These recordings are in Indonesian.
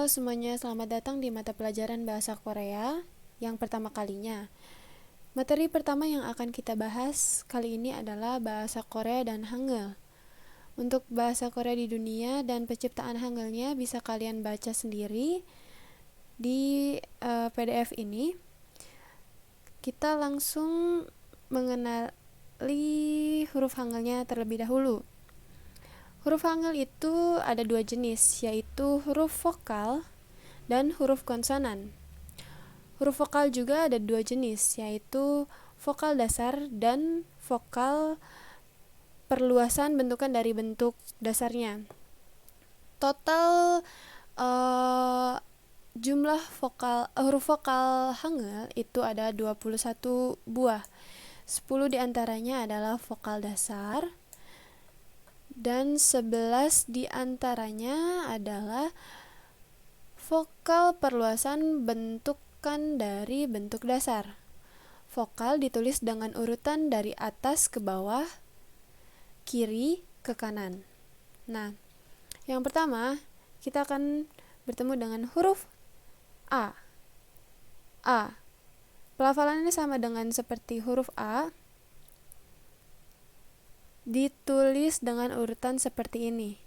Halo semuanya, selamat datang di mata pelajaran Bahasa Korea yang pertama kalinya. Materi pertama yang akan kita bahas kali ini adalah Bahasa Korea dan Hangul. Untuk Bahasa Korea di dunia dan penciptaan Hangulnya bisa kalian baca sendiri di PDF ini. Kita langsung mengenali huruf Hangulnya terlebih dahulu. Huruf Hangul itu ada dua jenis, yaitu huruf vokal dan huruf konsonan. Huruf vokal juga ada dua jenis, yaitu vokal dasar dan vokal perluasan bentukan dari bentuk dasarnya. Total jumlah huruf vokal Hangul itu ada 21 buah. 10 diantaranya adalah vokal dasar dan 11 diantaranya adalah vokal perluasan bentukan dari bentuk dasar. Vokal ditulis dengan urutan dari atas ke bawah, kiri ke kanan. Nah, yang pertama kita akan bertemu dengan huruf A. A. Pelafalannya sama dengan seperti huruf A. Ditulis dengan urutan seperti ini.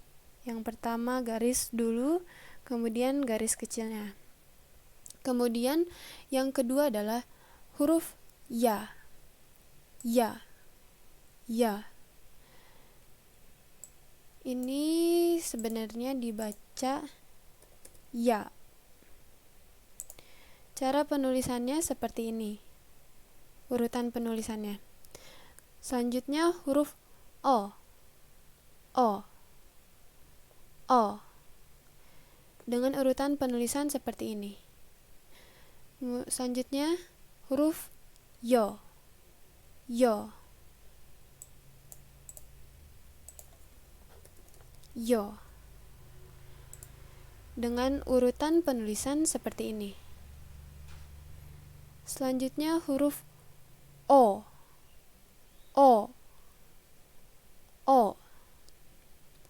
Yang pertama garis dulu, kemudian garis kecilnya. Kemudian yang kedua adalah huruf ya. Ya. Ya. Ini sebenarnya dibaca ya. Cara penulisannya seperti ini. Urutan penulisannya. Selanjutnya huruf O. O. O. Dengan urutan penulisan seperti ini. Selanjutnya huruf yo. Yo. Yo. Dengan urutan penulisan seperti ini. Selanjutnya huruf O. O. O.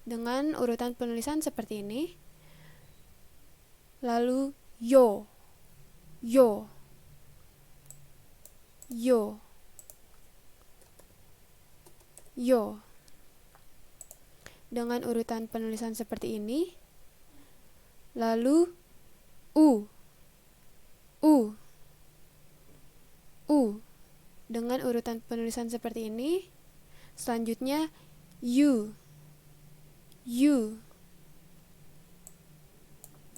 Dengan urutan penulisan seperti ini. Lalu yo. Yo. Yo. Yo. Dengan urutan penulisan seperti ini. Lalu U. U. U. Dengan urutan penulisan seperti ini. Selanjutnya U. U.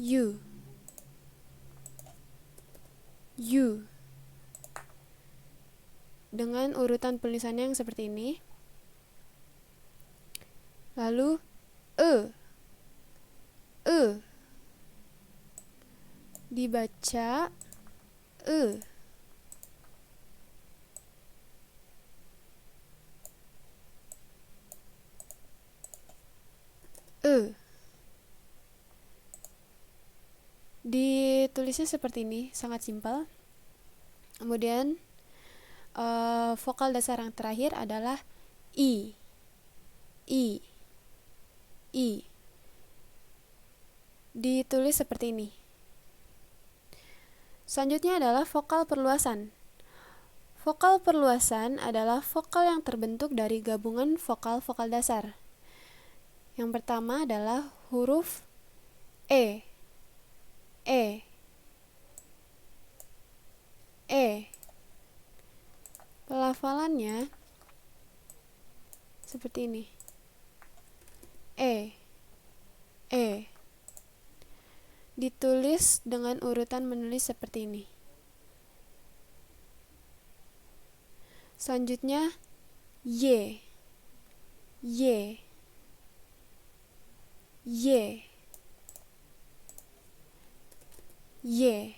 U. U. Dengan urutan penulisannya yang seperti ini. Lalu E. E. Dibaca E. E. Ditulisnya seperti ini, sangat simpel. Kemudian vokal dasar yang terakhir adalah I. I. I. Ditulis seperti ini. Selanjutnya adalah vokal perluasan. Vokal perluasan adalah vokal yang terbentuk dari gabungan vokal-vokal dasar. Yang pertama adalah huruf E. E. E. Pelafalannya seperti ini. E. E. Ditulis dengan urutan menulis seperti ini. Selanjutnya Y. Y. Y. Y.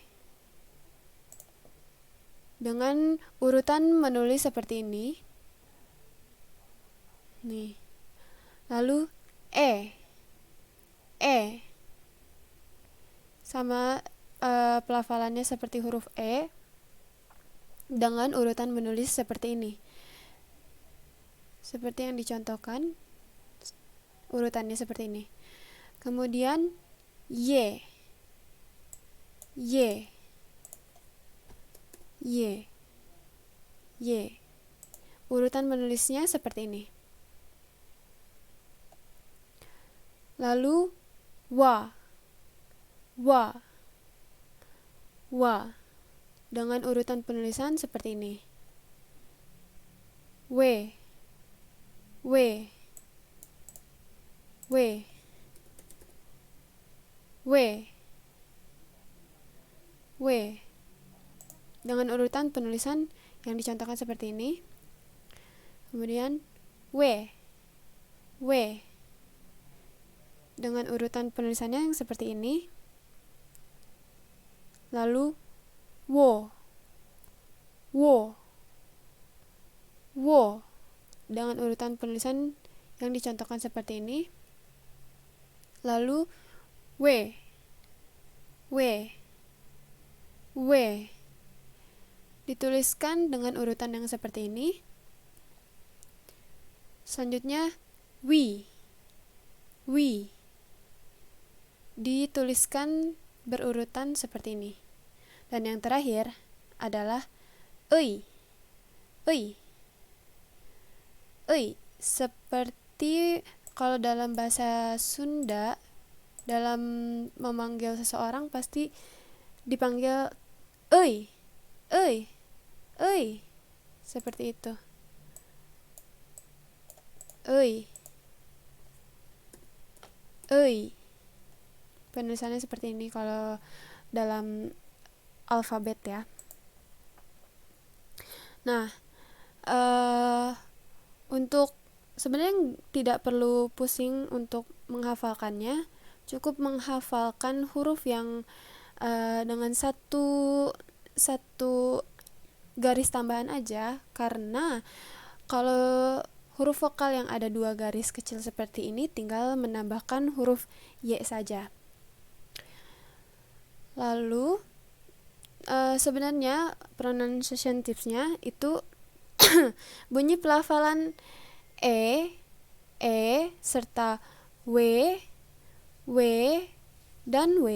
Dengan urutan menulis seperti ini. Nih. Lalu E. E. Sama pelafalannya seperti huruf E. Dengan urutan menulis seperti ini. Seperti yang dicontohkan. Urutannya seperti ini. Kemudian Y. Y, Y, Y. Urutan menulisnya seperti ini. Lalu wa, wa, wa. Dengan urutan penulisan seperti ini. W, W, W, W, W. Dengan urutan penulisan yang dicontohkan seperti ini. Kemudian W, W. Dengan urutan penulisannya yang seperti ini. Lalu wo, wo, wo. Dengan urutan penulisan yang dicontohkan seperti ini. Lalu w, w, w. Dituliskan dengan urutan yang seperti ini. Selanjutnya wi, wi. Dituliskan berurutan seperti ini. Dan yang terakhir adalah ei, ei, ei. Seperti kalau dalam bahasa Sunda, dalam memanggil seseorang pasti dipanggil ei, ei, ei. Seperti itu. Ei, ei. Penulisannya seperti ini kalau dalam alfabet ya. Nah, untuk sebenarnya tidak perlu pusing untuk menghafalkannya, cukup menghafalkan huruf yang dengan satu garis tambahan aja, karena kalau huruf vokal yang ada 2 garis kecil seperti ini tinggal menambahkan huruf Y saja. Lalu sebenarnya pronunciation tipsnya itu bunyi pelafalan e serta w, dan w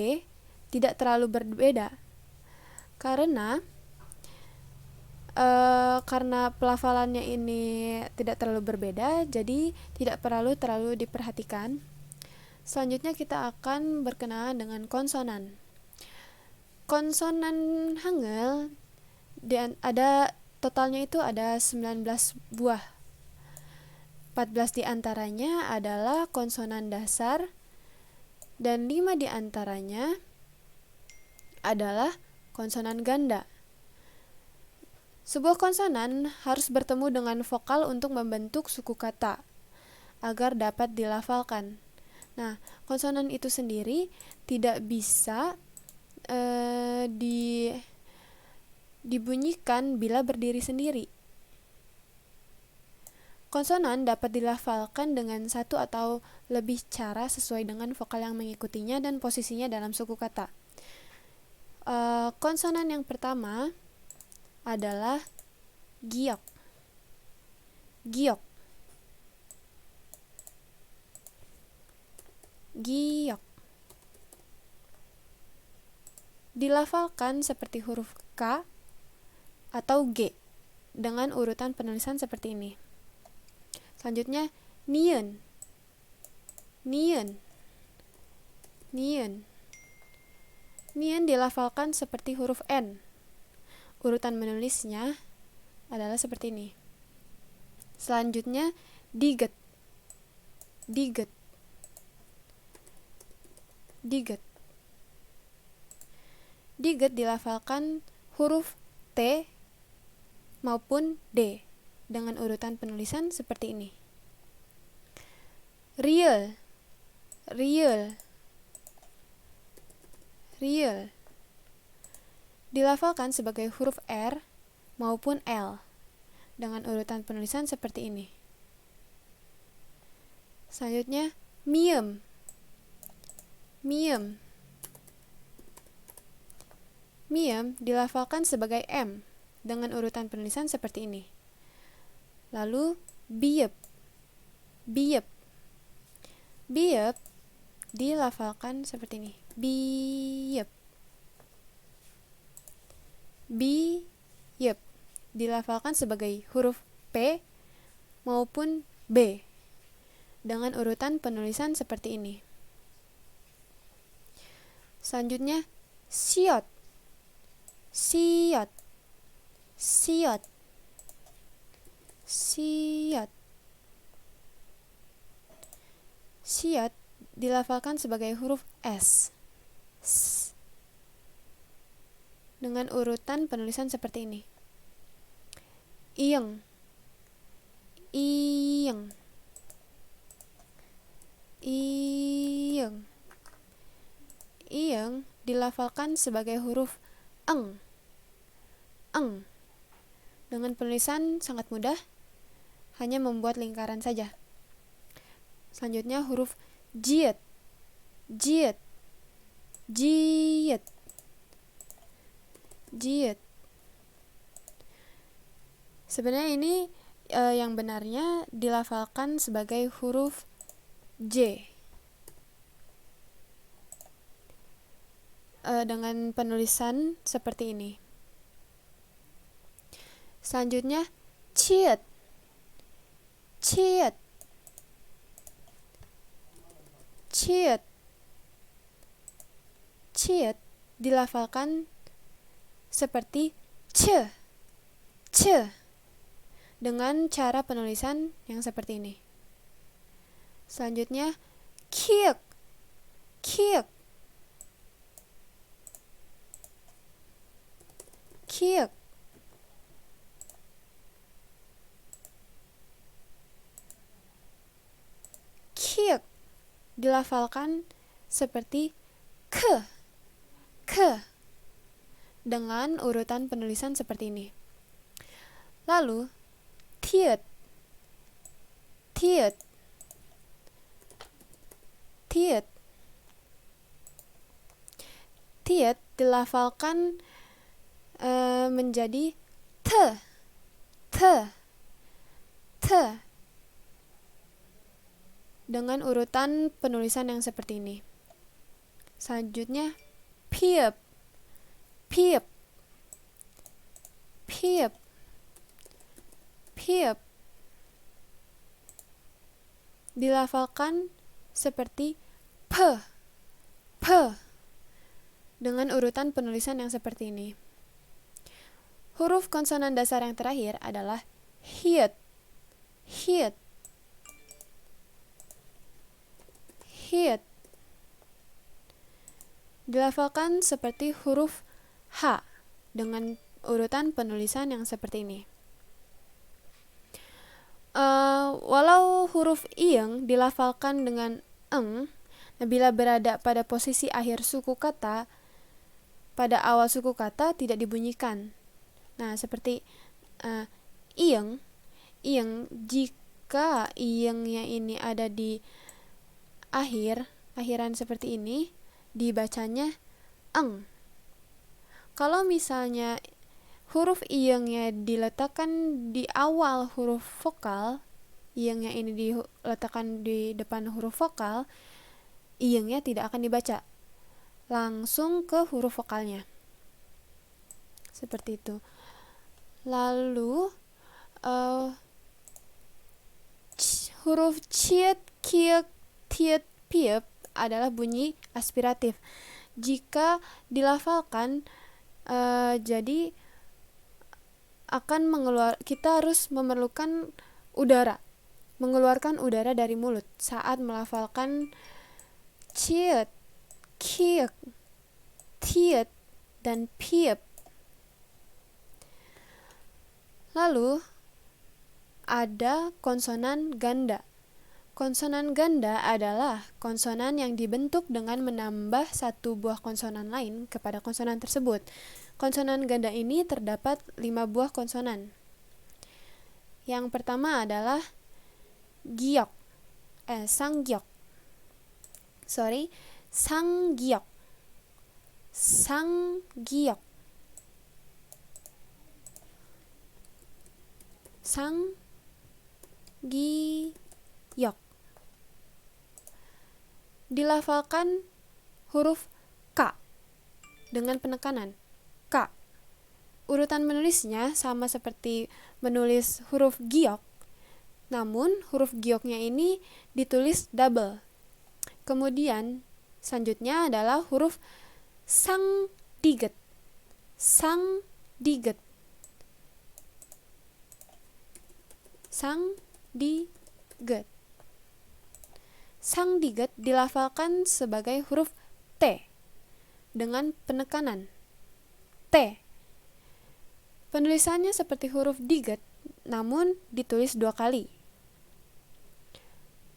tidak terlalu berbeda. Karena pelafalannya ini tidak terlalu berbeda, jadi tidak perlu terlalu diperhatikan. Selanjutnya kita akan berkenalan dengan konsonan. Konsonan Hangul totalnya itu ada 19 buah. 14 diantaranya adalah konsonan dasar dan 5 diantaranya adalah konsonan ganda. Sebuah konsonan harus bertemu dengan vokal untuk membentuk suku kata agar dapat dilafalkan. Nah, konsonan itu sendiri tidak bisa dibunyikan bila berdiri sendiri. Konsonan dapat dilafalkan dengan satu atau lebih cara sesuai dengan vokal yang mengikutinya dan posisinya dalam suku kata. Konsonan yang pertama adalah giok. Giok. Giok. Dilafalkan seperti huruf K atau G dengan urutan penulisan seperti ini. Selanjutnya nien. Nien. Nien. Nien dilafalkan seperti huruf N. Urutan menulisnya adalah seperti ini. Selanjutnya diget. Diget. Diget. Diget dilafalkan huruf T maupun D dengan urutan penulisan seperti ini. Riel. Riel. Riel. Dilafalkan sebagai huruf R maupun L dengan urutan penulisan seperti ini. Selanjutnya miem. Miem. Miem dilafalkan sebagai M dengan urutan penulisan seperti ini. Lalu biep. Biep. Biep dilafalkan seperti ini. Biep. biyep dilafalkan sebagai huruf P maupun B dengan urutan penulisan seperti ini. Selanjutnya, siot, siot, siot, siot. Siot dilafalkan sebagai huruf S dengan urutan penulisan seperti ini. Iyeng, iyeng, iyeng. Iyeng dilafalkan sebagai huruf eng, eng. Dengan penulisan sangat mudah, hanya membuat lingkaran saja. Selanjutnya huruf jiet, jiet, jiet, jiet. Sebenarnya ini yang benarnya dilafalkan sebagai huruf J dengan penulisan seperti ini. Selanjutnya ciet, ciet, ciet, ciet dilafalkan seperti ce, ce dengan cara penulisan yang seperti ini. Selanjutnya kiek, kiek, kiek. Kiek dilafalkan seperti ke, ke dengan urutan penulisan seperti ini. Lalu tiet, tiet, tiet. Tiet dilafalkan menjadi te, te, te dengan urutan penulisan yang seperti ini. Selanjutnya piep, piep, piep, piep dilafalkan seperti p, p dengan urutan penulisan yang seperti ini. Huruf konsonan dasar yang terakhir adalah hiet, hiet, hiet dilafalkan seperti huruf H dengan urutan penulisan yang seperti ini. Walau huruf iyeng dilafalkan dengan eng, bila berada pada posisi akhir suku kata, pada awal suku kata tidak dibunyikan. Nah, seperti iyeng, iyeng, jika iyengnya ini ada di akhiran seperti ini, dibacanya eng. Kalau misalnya huruf iyengnya diletakkan di awal huruf vokal, iyengnya ini diletakkan di depan huruf vokal, iyengnya tidak akan dibaca, langsung ke huruf vokalnya. Seperti itu. Lalu huruf ciet, kiek, tiet, piep adalah bunyi aspiratif. Jika dilafalkan jadi akan kita harus memerlukan udara, mengeluarkan udara dari mulut saat melafalkan ciet, kiek, tiet, dan piep. Lalu ada konsonan ganda. Konsonan ganda adalah konsonan yang dibentuk dengan menambah satu buah konsonan lain kepada konsonan tersebut. Konsonan ganda ini terdapat 5 buah konsonan. Yang pertama adalah giok, sanggiok, sanggiok, sanggiok, sanggiok. Dilafalkan huruf K dengan penekanan K. Urutan menulisnya sama seperti menulis huruf giok, namun huruf gioknya ini ditulis double. Kemudian selanjutnya adalah huruf sang diget. Sang diget. Sang diget. Sang diget dilafalkan sebagai huruf T dengan penekanan T. Penulisannya seperti huruf diget, namun ditulis 2 kali.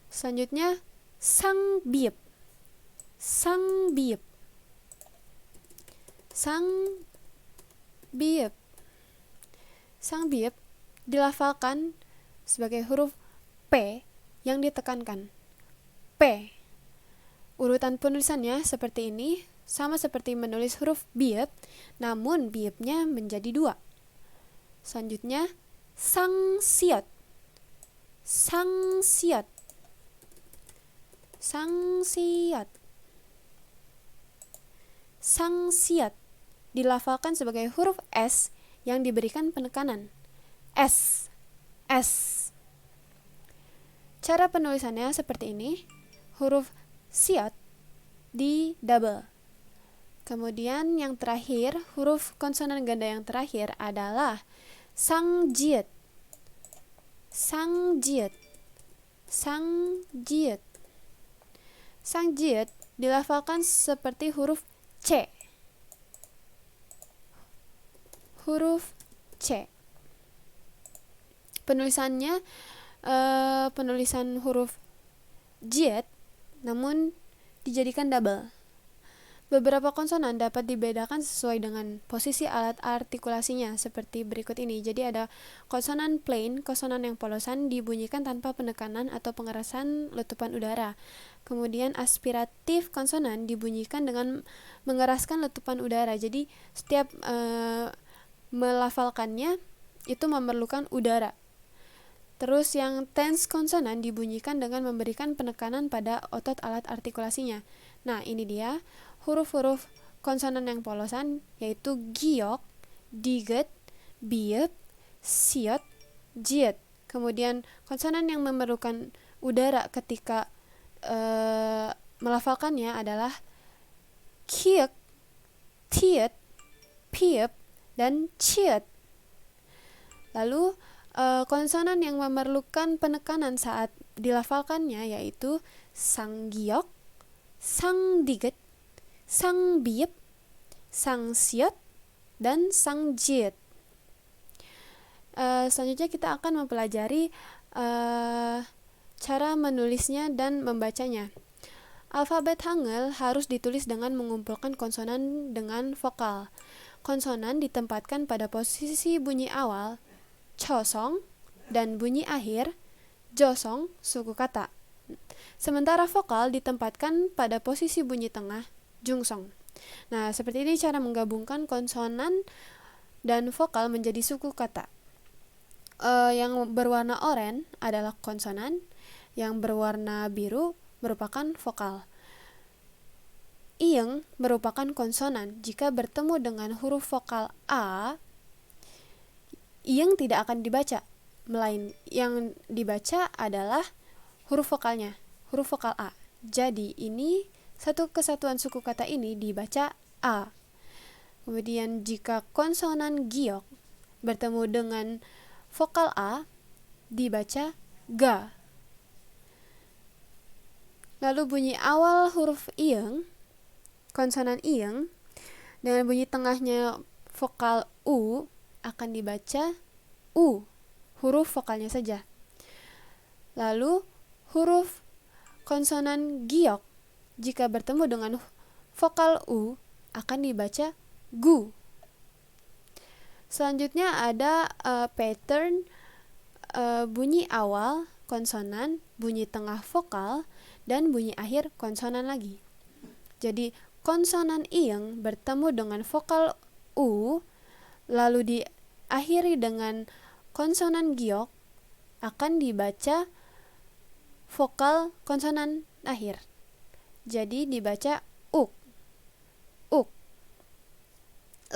Selanjutnya, sang biep. Sang biep. Sang biep. Sang biep dilafalkan sebagai huruf P yang ditekankan. P. Urutan penulisannya seperti ini, sama seperti menulis huruf biep, namun biepnya menjadi 2. Selanjutnya, sang siot. Sang siot. Sang siot. Sang siot dilafalkan sebagai huruf S yang diberikan penekanan. S. S. Cara penulisannya seperti ini. Huruf siot di double. Kemudian yang terakhir, huruf konsonan ganda yang terakhir adalah sang jiet. Sang jiet. Sang jiet. Sang jiet dilafalkan seperti huruf C. Huruf C. Penulisannya penulisan huruf jiet, namun dijadikan double. Beberapa konsonan dapat dibedakan sesuai dengan posisi alat artikulasinya seperti berikut ini. Jadi ada konsonan plain, konsonan yang polosan dibunyikan tanpa penekanan atau pengerasan letupan udara. Kemudian aspiratif konsonan dibunyikan dengan mengeraskan letupan udara. Jadi setiap melafalkannya itu memerlukan udara. Terus yang tense konsonan dibunyikan dengan memberikan penekanan pada otot alat artikulasinya. Nah, ini dia huruf-huruf konsonan yang polosan, yaitu giok, diget, biep, siot, jiet. Kemudian konsonan yang memerlukan udara ketika melafalkannya adalah kiek, tiet, piep, dan ciet. Lalu konsonan yang memerlukan penekanan saat dilafalkannya yaitu sang giok, sang diget, sang biep, sang siot, dan sang jiet. Selanjutnya kita akan mempelajari cara menulisnya dan membacanya. Alfabet Hangul harus ditulis dengan mengumpulkan konsonan dengan vokal. Konsonan ditempatkan pada posisi bunyi awal, chosong, dan bunyi akhir, josong, suku kata. Sementara vokal ditempatkan pada posisi bunyi tengah, jungsong. Nah, seperti ini cara menggabungkan konsonan dan vokal menjadi suku kata. Yang berwarna oranye adalah konsonan, yang berwarna biru merupakan vokal. Ing merupakan konsonan. Jika bertemu dengan huruf vokal A, ing tidak akan dibaca, melainkan yang dibaca adalah huruf vokalnya, huruf vokal A. Jadi ini satu kesatuan suku kata ini dibaca A. Kemudian jika konsonan giok bertemu dengan vokal A, dibaca ga. Lalu bunyi awal huruf ing, konsonan ing, dengan bunyi tengahnya vokal u akan dibaca u, huruf vokalnya saja. Lalu huruf konsonan giok jika bertemu dengan vokal u akan dibaca gu. Selanjutnya ada pattern bunyi awal konsonan, bunyi tengah vokal, dan bunyi akhir konsonan lagi. Jadi konsonan ing bertemu dengan vokal u lalu diakhiri dengan konsonan giok akan dibaca vokal konsonan akhir. Jadi dibaca uk. Uk.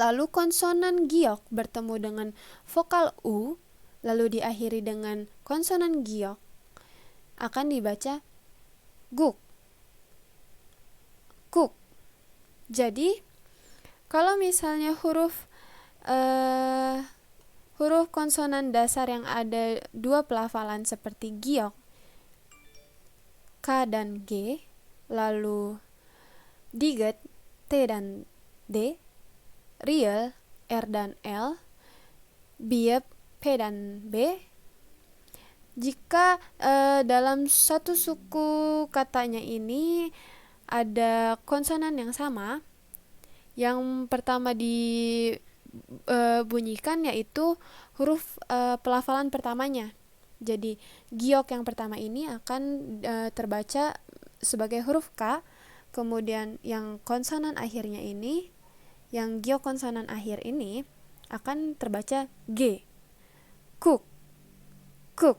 Lalu konsonan giok bertemu dengan vokal U, lalu diakhiri dengan konsonan giok, akan dibaca guk, kuk. Jadi, kalau misalnya huruf konsonan dasar yang ada dua pelafalan seperti giok, K dan G, lalu diget, T dan D, real, R dan L, biep, P dan B. Jika dalam satu suku katanya ini ada konsonan yang sama, yang pertama dibunyikan yaitu huruf pelafalan pertamanya. Jadi giok yang pertama ini akan terbaca sebagai huruf K, kemudian yang konsonan akhirnya ini, yang giok konsonan akhir ini akan terbaca G, kuk, kuk,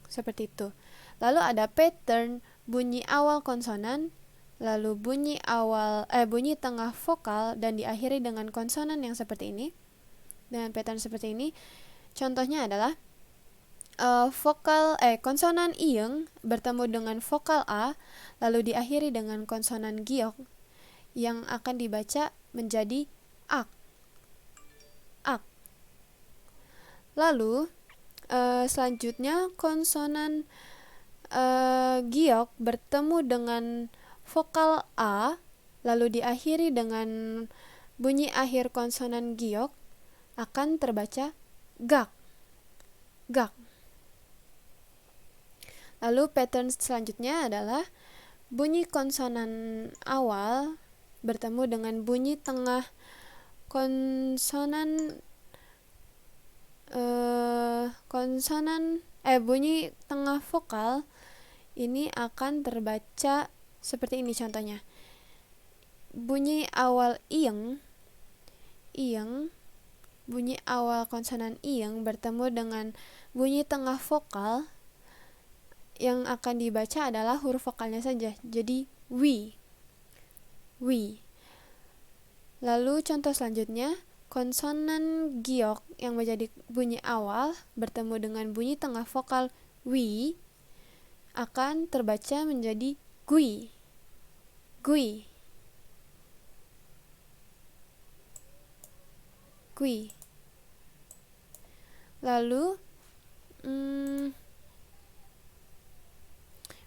seperti itu. Lalu ada pattern bunyi awal konsonan, lalu bunyi tengah vokal dan diakhiri dengan konsonan yang seperti ini. Dengan pattern seperti ini, contohnya adalah konsonan iyeng bertemu dengan vokal A, lalu diakhiri dengan konsonan giok yang akan dibaca menjadi ak, ak. Lalu selanjutnya konsonan giok bertemu dengan vokal A, lalu diakhiri dengan bunyi akhir konsonan giok, akan terbaca gak, gak. Lalu pattern selanjutnya adalah bunyi konsonan awal bertemu dengan bunyi tengah bunyi tengah vokal ini akan terbaca seperti ini contohnya. Bunyi awal iyeng, bunyi awal konsonan iyeng bertemu dengan bunyi tengah vokal, yang akan dibaca adalah huruf vokalnya saja. Jadi wi. Lalu contoh selanjutnya, konsonan giok yang menjadi bunyi awal bertemu dengan bunyi tengah vokal wi akan terbaca menjadi gui, gui, gui. Lalu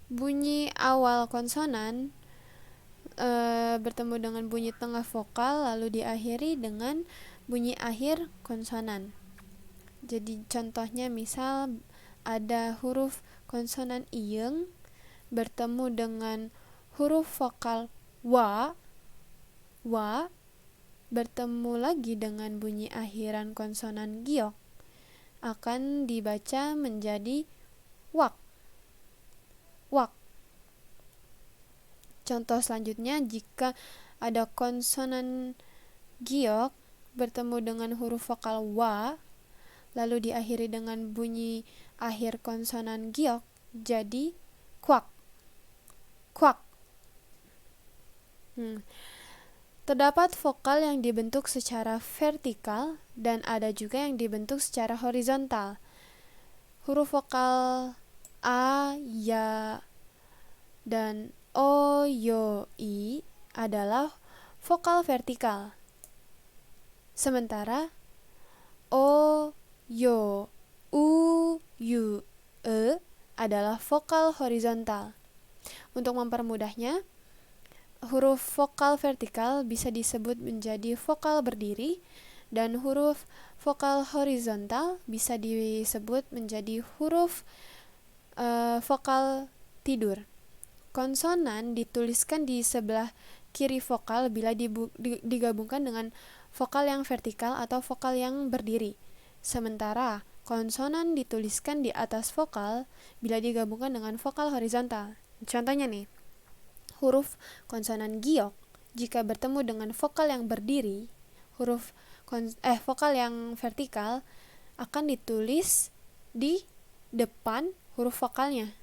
bunyi awal konsonan bertemu dengan bunyi tengah vokal lalu diakhiri dengan bunyi akhir konsonan. Jadi contohnya misal ada huruf konsonan iyeng bertemu dengan huruf vokal wa, bertemu lagi dengan bunyi akhiran konsonan giok, akan dibaca menjadi wak, wak. Contoh selanjutnya, jika ada konsonan giok bertemu dengan huruf vokal wa, lalu diakhiri dengan bunyi akhir konsonan giok, jadi kwak, kwak. Terdapat vokal yang dibentuk secara vertikal dan ada juga yang dibentuk secara horizontal. Huruf vokal a, ya, dan o, yo, i adalah vokal vertikal. Sementara o, yo, u, yu, e adalah vokal horizontal. Untuk mempermudahnya, huruf vokal vertikal bisa disebut menjadi vokal berdiri dan huruf vokal horizontal bisa disebut menjadi huruf vokal tidur. Konsonan dituliskan di sebelah kiri vokal bila digabungkan dengan vokal yang vertikal atau vokal yang berdiri. Sementara konsonan dituliskan di atas vokal bila digabungkan dengan vokal horizontal. Contohnya nih, huruf konsonan giok jika bertemu dengan vokal yang berdiri, vokal yang vertikal akan ditulis di depan huruf vokalnya.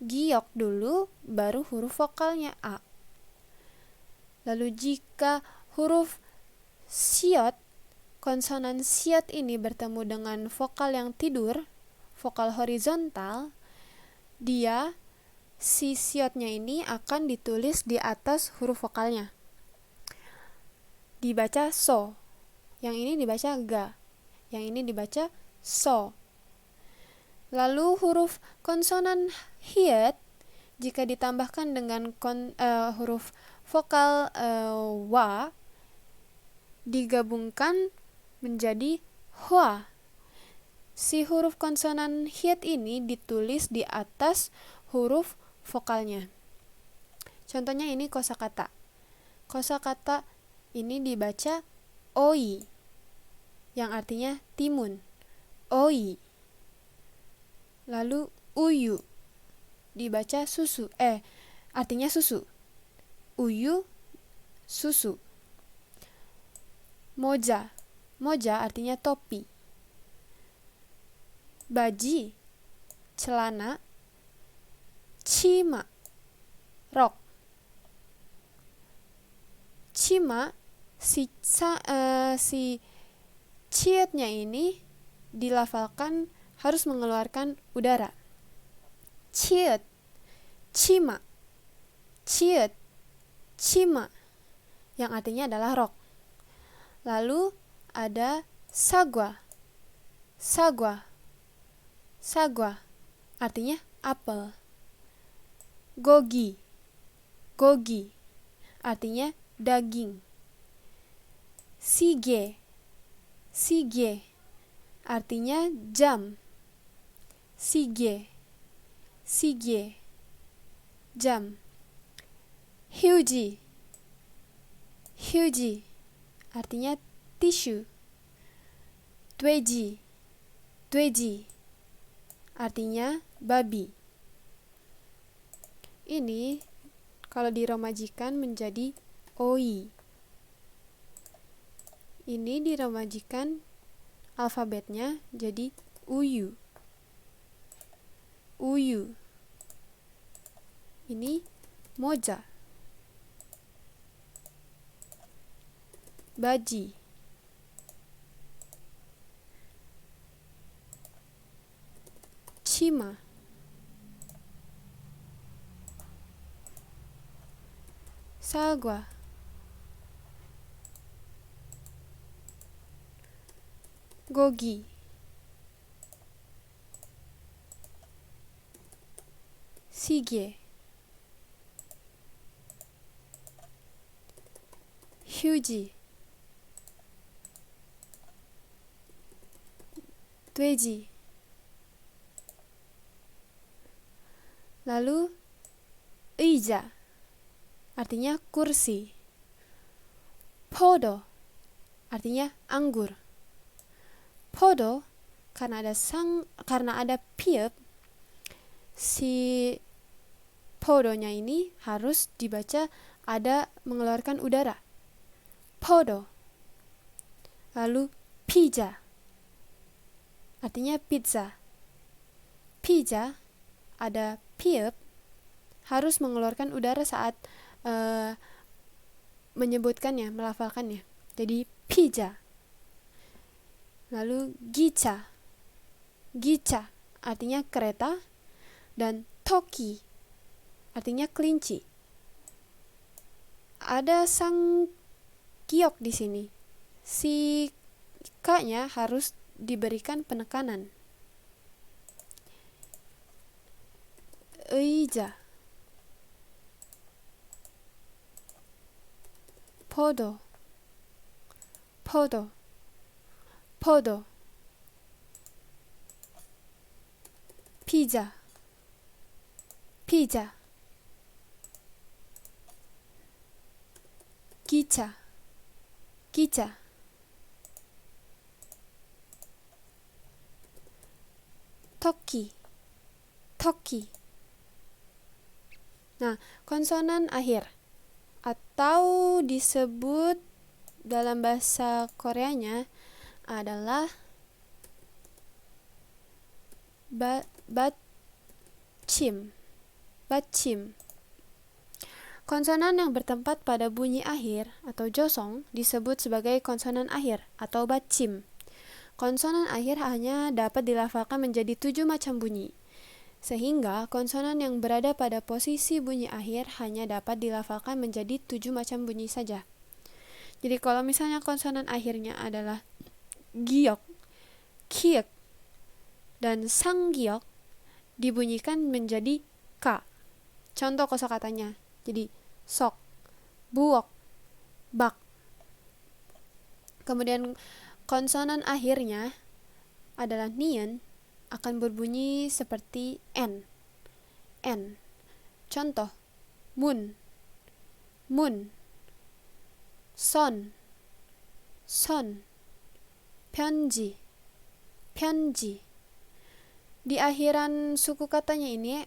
Giok dulu, baru huruf vokalnya a. Lalu jika huruf siot, konsonan siot ini bertemu dengan vokal yang tidur, vokal horizontal, si siotnya ini akan ditulis di atas huruf vokalnya. Dibaca so, yang ini dibaca ga, yang ini dibaca so. Lalu huruf konsonan hiat jika ditambahkan dengan huruf vokal wa digabungkan menjadi hua. Si huruf konsonan hiat ini ditulis di atas huruf vokalnya. Contohnya ini kosakata. Kosakata ini dibaca oi, yang artinya timun. Oi. Lalu uyu dibaca susu, artinya susu. Uyu, susu. Moja, moja artinya topi. Baji, celana. Chima, rok. Chima, si ciatnya ini dilafalkan harus mengeluarkan udara. Ciat, cima, ciat, cima, yang artinya adalah rok. Lalu ada sagwa, sagwa, sagwa, artinya apel. Gogi, gogi, artinya daging. Sige, sige, artinya jam. Sige, sige, jam. Hyuji, hyuji, artinya tisu. Dweji, dweji, artinya babi. Ini kalau diromajikan menjadi oi. Ini diromajikan alfabetnya jadi uyu. Uyu. Ini moja. Baji. Cima. Sagwa. Gogi. Sige. Hyuji. Dweji. Lalu eija, artinya kursi. Podo, artinya anggur. Podo, karena ada piep, si podonya ini harus dibaca ada mengeluarkan udara. Podo. Lalu pizza, artinya pizza. Pizza ada piep, harus mengeluarkan udara saat menyebutkannya, melafalkannya. Jadi pizza. Lalu gicha. Gicha artinya kereta, dan toki artinya kelinci. Ada sang kiok di sini. Si k-nya harus diberikan penekanan. Eija. Podo. Podo. Podo. Pizza. Pizza. Gicha. Gicha. Toki. Toki. Nah, konsonan akhir atau disebut dalam bahasa Koreanya adalah badchim. Badchim. Konsonan yang bertempat pada bunyi akhir atau josong disebut sebagai konsonan akhir atau bacim. Konsonan akhir hanya dapat dilafalkan menjadi 7 macam bunyi, sehingga konsonan yang berada pada posisi bunyi akhir hanya dapat dilafalkan menjadi 7 macam bunyi saja. Jadi kalau misalnya konsonan akhirnya adalah giok, kiek, dan sanggiok, dibunyikan menjadi k. Contoh kosakatanya, jadi sok, buok, bak. Kemudian konsonan akhirnya adalah nien, akan berbunyi seperti n. Contoh, mun, son, 편지. Di akhiran suku katanya ini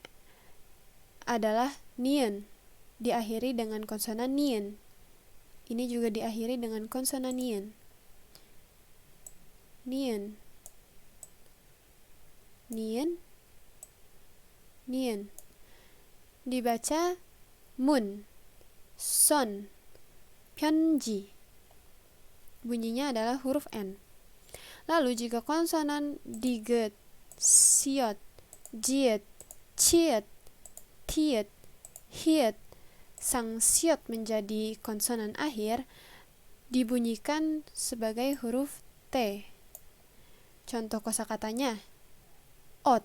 adalah nien, diakhiri dengan konsonan nien. Ini juga diakhiri dengan konsonan nien. Dibaca mun, son, 편지. Bunyinya adalah huruf n. Lalu jika konsonan diget, siot, jiet, ciet, tiet, hiet, sang siot menjadi konsonan akhir, dibunyikan sebagai huruf T. Contoh kosakatanya, ot.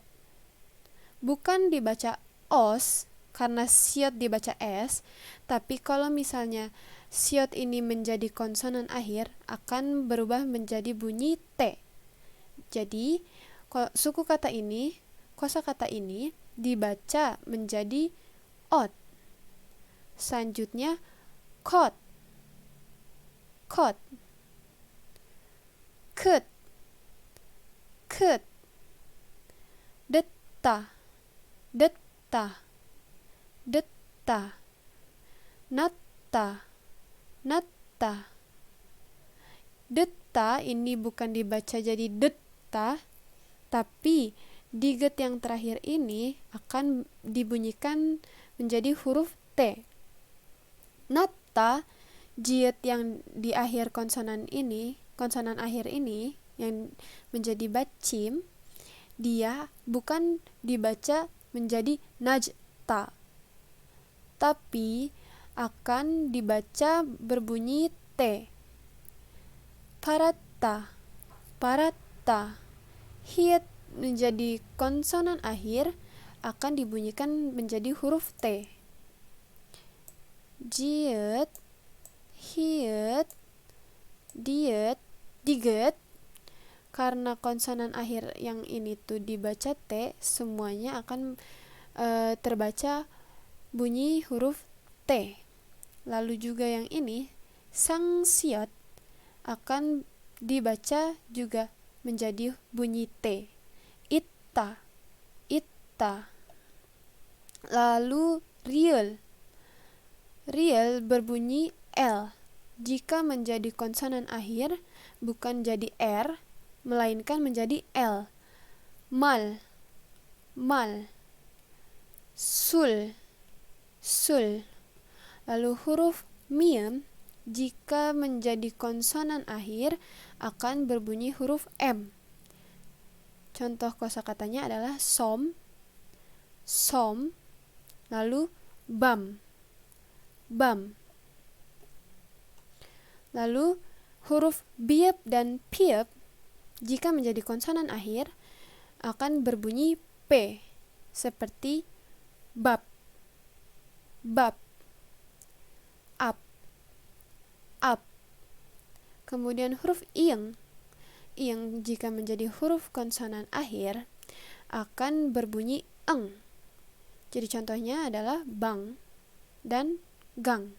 Bukan dibaca os karena siot dibaca s, tapi kalau misalnya siot ini menjadi konsonan akhir akan berubah menjadi bunyi T. Jadi suku kata ini, kosakata ini dibaca menjadi ot. Selanjutnya kot, ket, detta, natta. Detta ini bukan dibaca jadi detta, tapi diget yang terakhir ini akan dibunyikan menjadi huruf T. Natta, jiet yang di akhir konsonan akhir ini yang menjadi bacim, dia bukan dibaca menjadi najta, tapi akan dibaca berbunyi T. Paratta. Hiet menjadi konsonan akhir akan dibunyikan menjadi huruf T. Jiet, hiet, diet, diget. Karena konsonan akhir yang ini tuh dibaca T, semuanya akan terbaca bunyi huruf T. Lalu juga yang ini, sang siot, akan dibaca juga menjadi bunyi T. Itta. Lalu riel berbunyi L. Jika menjadi konsonan akhir, bukan jadi R, melainkan menjadi L. Mal. Sul. Lalu huruf miem jika menjadi konsonan akhir akan berbunyi huruf M. Contoh kosakatanya adalah som, lalu bam. Lalu huruf biep dan piep jika menjadi konsonan akhir akan berbunyi P, seperti bab, up. Kemudian huruf ing jika menjadi huruf konsonan akhir akan berbunyi eng. Jadi contohnya adalah bang dan gang.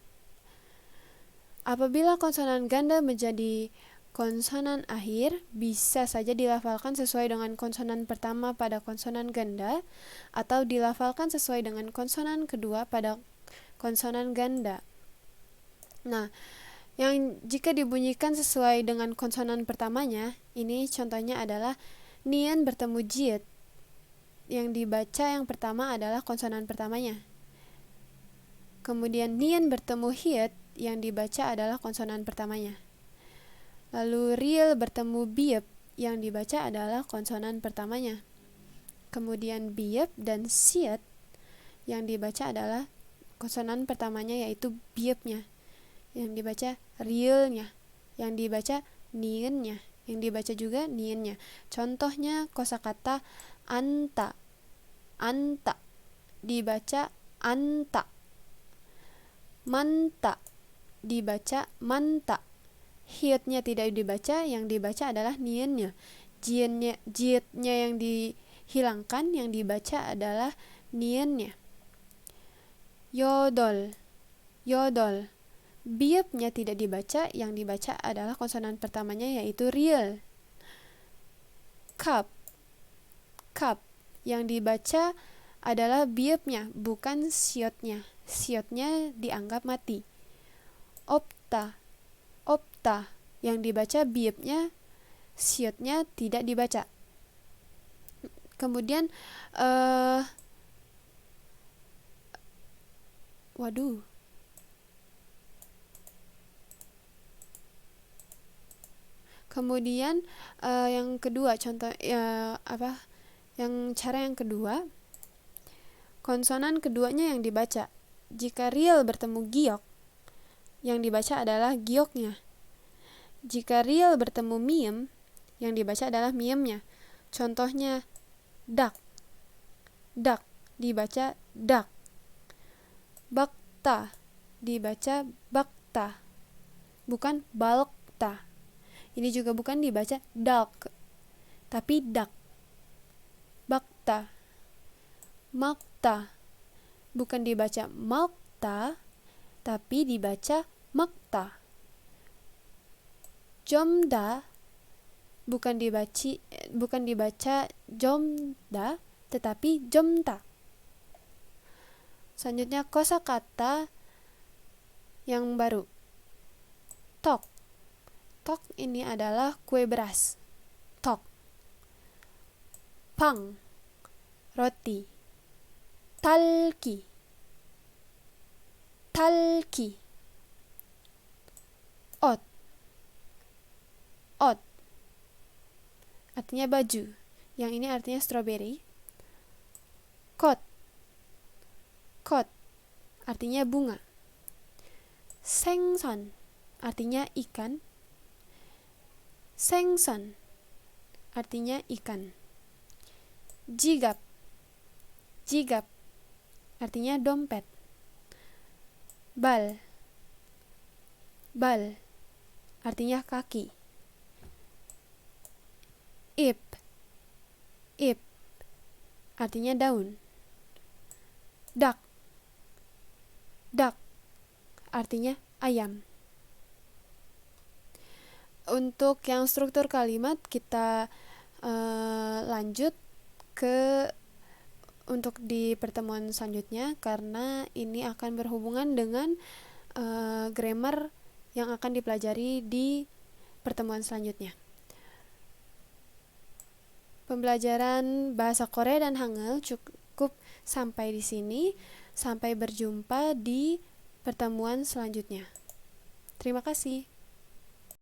Apabila konsonan ganda menjadi konsonan akhir, bisa saja dilafalkan sesuai dengan konsonan pertama pada konsonan ganda atau dilafalkan sesuai dengan konsonan kedua pada konsonan ganda. Nah, yang jika dibunyikan sesuai dengan konsonan pertamanya, ini contohnya adalah nien bertemu jiet. Yang dibaca yang pertama adalah konsonan pertamanya. Kemudian nien bertemu hiet, yang dibaca adalah konsonan pertamanya. Lalu riel bertemu biep, yang dibaca adalah konsonan pertamanya. Kemudian biep dan siet, yang dibaca adalah konsonan pertamanya yaitu biepnya, yang dibaca rielnya, yang dibaca niennya, yang dibaca juga niennya. Contohnya kosakata anta, anta dibaca anta. Manta dibaca manta. Hietnya tidak dibaca, yang dibaca adalah niennya. Jietnya yang dihilangkan, yang dibaca adalah niennya. Yodol, yodol. Biepnya tidak dibaca, yang dibaca adalah konsonan pertamanya yaitu riel. Kap, kap, yang dibaca adalah biepnya, bukan siotnya. Siotnya dianggap mati. Opta, opta, yang dibaca biepnya, siotnya tidak dibaca. Kemudian Kemudian yang kedua, contoh cara yang kedua, konsonan keduanya yang dibaca. Jika riel bertemu giok, yang dibaca adalah gioknya. Jika riel bertemu miem, yang dibaca adalah miemnya. Contohnya dak, dak dibaca dak. Bakta dibaca bakta, bukan balokta. Ini juga bukan dibaca dak, tapi dak. Bakta, makta, bukan dibaca makta, tapi dibaca makta. Jomda, bukan dibaca jomda, tetapi jomta. Selanjutnya kosakata yang baru. Tok, tok ini adalah kue beras. Tok. Pang, roti. Talki, talki. Ot, ot, artinya baju. Yang ini artinya strawberry. Kot, kot, artinya bunga. Sengson, artinya ikan. Sengson, artinya ikan. Jigap, jigap, artinya dompet. Bal, bal, artinya kaki. Ip, ip, artinya daun. Dak, dak, artinya ayam. Untuk yang struktur kalimat kita lanjut untuk di pertemuan selanjutnya, karena ini akan berhubungan dengan grammar yang akan dipelajari di pertemuan selanjutnya. Pembelajaran bahasa Korea dan Hangul cukup sampai di sini. Sampai berjumpa di pertemuan selanjutnya. Terima kasih.